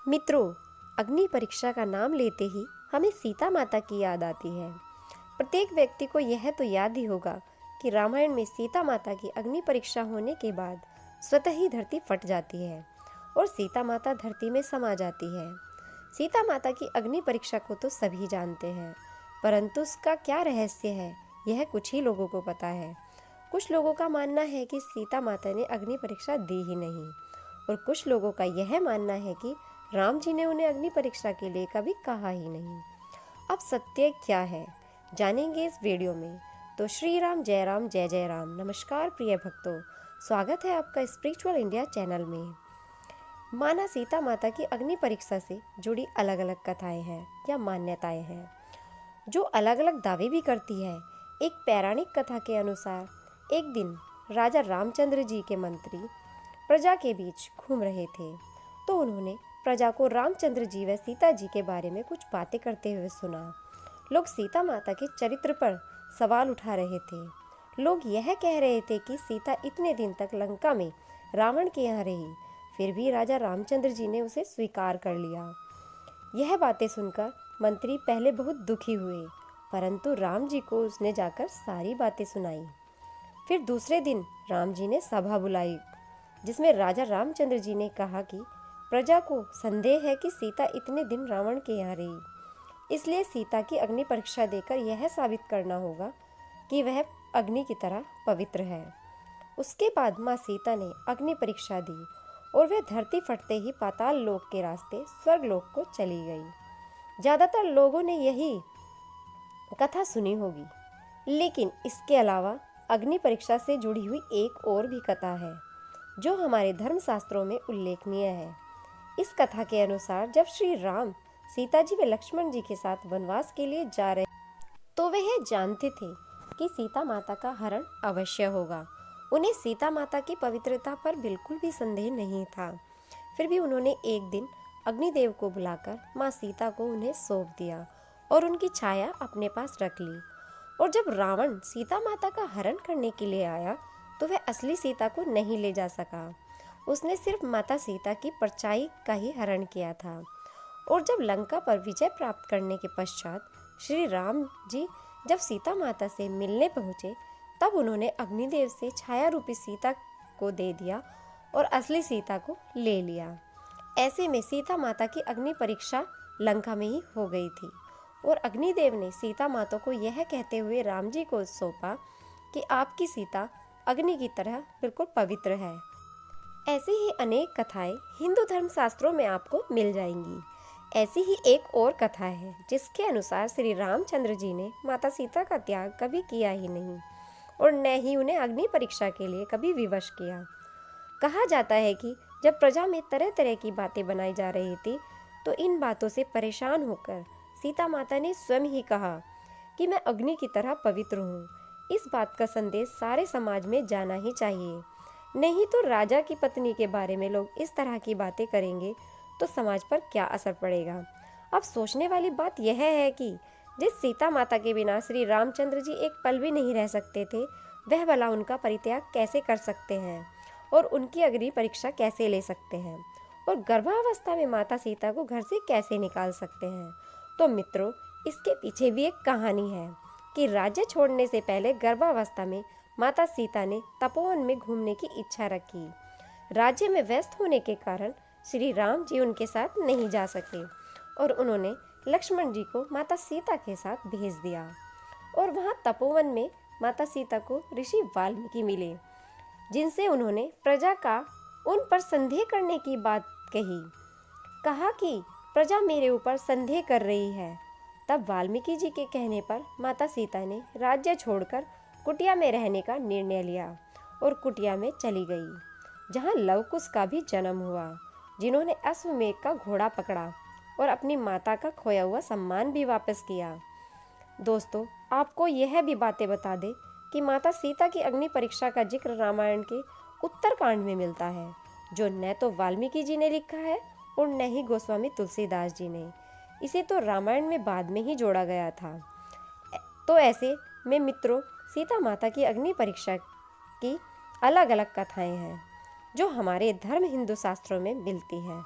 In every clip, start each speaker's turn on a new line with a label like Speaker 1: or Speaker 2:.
Speaker 1: मित्रों, अग्नि परीक्षा का नाम लेते ही हमें सीता माता की याद आती है। प्रत्येक व्यक्ति को यह तो याद ही होगा कि रामायण में सीता माता की अग्नि परीक्षा होने के बाद स्वतः ही धरती फट जाती है और सीता माता धरती में समा जाती है। सीता माता की अग्नि परीक्षा को तो सभी जानते हैं, परंतु उसका क्या रहस्य है, यह कुछ ही लोगों को पता है। कुछ लोगों का मानना है कि सीता माता ने अग्नि परीक्षा दी ही नहीं, और कुछ लोगों का यह मानना है कि राम जी ने उन्हें अग्नि परीक्षा के लिए कभी कहा ही नहीं। अब सत्य क्या है, जानेंगे इस वीडियो में। तो श्री राम जय राम जय जय राम। नमस्कार प्रिय भक्तों, स्वागत है आपका स्पिरिचुअल इंडिया चैनल में। माना सीता माता की अग्नि परीक्षा से जुड़ी अलग अलग कथाएं हैं या मान्यताएं हैं, जो अलग अलग दावे भी करती है। एक पौराणिक कथा के अनुसार एक दिन राजा रामचंद्र जी के मंत्री प्रजा के बीच घूम रहे थे, तो उन्होंने प्रजा को रामचंद्र जी व सीता जी के बारे में कुछ बातें करते हुए सुना। लोग सीता माता के चरित्र पर सवाल उठा रहे थे। लोग यह कह रहे थे कि सीता इतने दिन तक लंका में रावण के यहाँ रही, फिर भी राजा रामचंद्र जी ने उसे स्वीकार कर लिया। यह बातें सुनकर मंत्री पहले बहुत दुखी हुए, परंतु राम जी को उसने जाकर सारी बातें सुनाई। फिर दूसरे दिन राम जी ने सभा बुलाई, जिसमें राजा रामचंद्र जी ने कहा कि प्रजा को संदेह है कि सीता इतने दिन रावण के यहाँ रही, इसलिए सीता की अग्नि परीक्षा देकर यह साबित करना होगा कि वह अग्नि की तरह पवित्र है। उसके बाद माँ सीता ने अग्नि परीक्षा दी और वह धरती फटते ही पाताल लोक के रास्ते स्वर्ग लोक को चली गई। ज़्यादातर लोगों ने यही कथा सुनी होगी, लेकिन इसके अलावा अग्नि परीक्षा से जुड़ी हुई एक और भी कथा है, जो हमारे धर्मशास्त्रों में उल्लेखनीय है। इस कथा के अनुसार जब श्री राम सीता जी व लक्ष्मण जी के साथ वनवास के लिए जा रहे, तो वे यह जानते थे कि सीता माता का हरण अवश्य होगा। उन्हें सीता माता की पवित्रता पर बिल्कुल भी संदेह नहीं था। फिर भी उन्होंने एक दिन अग्निदेव को बुलाकर माँ सीता को उन्हें सौंप दिया और उनकी छाया अपने पास रख ली। और जब रावण सीता माता का हरण करने के लिए आया, तो वह असली सीता को नहीं ले जा सका। उसने सिर्फ माता सीता की परछाई का ही हरण किया था। और जब लंका पर विजय प्राप्त करने के पश्चात श्री राम जी जब सीता माता से मिलने पहुँचे, तब उन्होंने अग्निदेव से छाया रूपी सीता को दे दिया और असली सीता को ले लिया। ऐसे में सीता माता की अग्नि परीक्षा लंका में ही हो गई थी, और अग्निदेव ने सीता माता को यह कहते हुए राम जी को सौंपा कि आपकी सीता अग्नि की तरह बिल्कुल पवित्र है। ऐसी ही अनेक कथाएं हिंदू धर्म शास्त्रों में आपको मिल जाएंगी। ऐसी ही एक और कथा है, जिसके अनुसार श्री रामचंद्र जी ने माता सीता का त्याग कभी किया ही नहीं और न ही उन्हें अग्नि परीक्षा के लिए कभी विवश किया। कहा जाता है कि जब प्रजा में तरह तरह की बातें बनाई जा रही थी, तो इन बातों से परेशान होकर सीता माता ने स्वयं ही कहा कि मैं अग्नि की तरह पवित्र हूँ। इस बात का संदेश सारे समाज में जाना ही चाहिए, नहीं तो राजा की पत्नी के बारे में लोग इस तरह की बातें करेंगे तो समाज पर क्या असर पड़ेगा। अब सोचने वाली बात यह है कि जिस सीता माता के बिना श्री रामचंद्र जी एक पल भी नहीं रह सकते थे, वह भला उनका परित्याग कैसे कर सकते हैं और उनकी अग्नि परीक्षा कैसे ले सकते हैं, और गर्भावस्था में माता सीता को घर से कैसे निकाल सकते हैं। तो मित्रों, इसके पीछे भी एक कहानी है कि राज्य छोड़ने से पहले गर्भावस्था में माता सीता ने तपोवन में घूमने की इच्छा रखी। राज्य में व्यस्त होने के कारण श्री राम जी उनके साथ नहीं जा सके, और उन्होंने लक्ष्मण जी को माता सीता के साथ भेज दिया। और वहाँ तपोवन में माता सीता को ऋषि वाल्मीकि मिले, जिनसे उन्होंने प्रजा का उन पर संदेह करने की बात कही। कहा कि प्रजा मेरे ऊपर संदेह कर रही है। तब वाल्मीकि जी के कहने पर माता सीता ने राज्य छोड़कर कुटिया में रहने का निर्णय लिया और कुटिया में चली गई, जहाँ लवकुश का भी जन्म हुआ, जिन्होंने अश्वमेध का घोड़ा पकड़ा और अपनी माता का खोया हुआ सम्मान भी वापस किया। दोस्तों, आपको यह भी बातें बता दें कि माता सीता की अग्नि परीक्षा का जिक्र रामायण के उत्तरकांड में मिलता है, जो न तो वाल्मीकि जी ने लिखा है और न ही गोस्वामी तुलसीदास जी ने। इसे तो रामायण में बाद में ही जोड़ा गया था। तो ऐसे में मित्रों, सीता माता की अग्नि परीक्षा की अलग अलग कथाएं हैं, जो हमारे धर्म हिंदू शास्त्रों में मिलती हैं।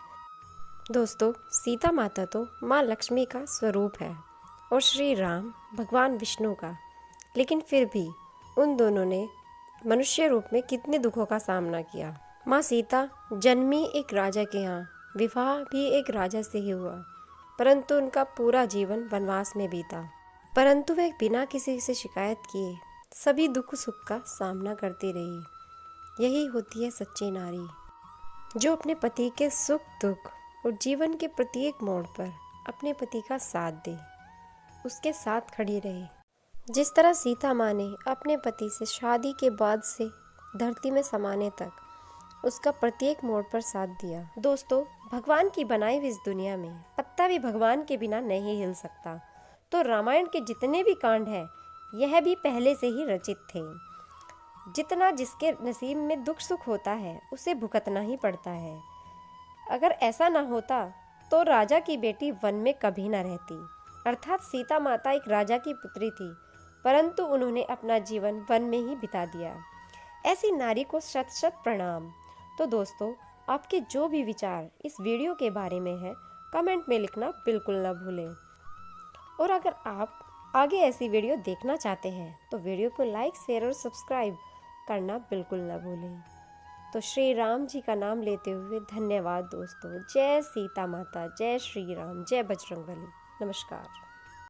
Speaker 1: दोस्तों, सीता माता तो माँ लक्ष्मी का स्वरूप है और श्री राम भगवान विष्णु का। लेकिन फिर भी उन दोनों ने मनुष्य रूप में कितने दुखों का सामना किया। माँ सीता जन्मी एक राजा के यहाँ, विवाह भी एक राजा से ही हुआ, परंतु उनका पूरा जीवन वनवास में बीता। परंतु वह बिना किसी से शिकायत किए सभी दुख सुख का सामना करती रही। यही होती है सच्ची नारी, जो अपने पति के सुख दुख और जीवन के प्रत्येक मोड़ पर अपने पति का साथ दे, उसके साथ खड़ी रहे। जिस तरह सीता माँ ने अपने पति से शादी के बाद से धरती में समाने तक उसका प्रत्येक मोड़ पर साथ दिया। दोस्तों, भगवान की बनाई हुई इस दुनिया में पत्ता भी भगवान के बिना नहीं हिल सकता। तो रामायण के जितने भी कांड हैं, यह भी पहले से ही रचित थे। जितना जिसके नसीब में दुख सुख होता है, उसे भुगतना ही पड़ता है। अगर ऐसा ना होता तो राजा की बेटी वन में कभी ना रहती। अर्थात सीता माता एक राजा की पुत्री थी, परंतु उन्होंने अपना जीवन वन में ही बिता दिया। ऐसी नारी को शत शत प्रणाम। तो दोस्तों, आपके जो भी विचार इस वीडियो के बारे में है, कमेंट में लिखना बिल्कुल ना भूलें। और अगर आप आगे ऐसी वीडियो देखना चाहते हैं तो वीडियो को लाइक शेयर और सब्सक्राइब करना बिल्कुल ना भूलें। तो श्री राम जी का नाम लेते हुए धन्यवाद दोस्तों। जय सीता माता, जय श्री राम, जय बजरंगबली। नमस्कार।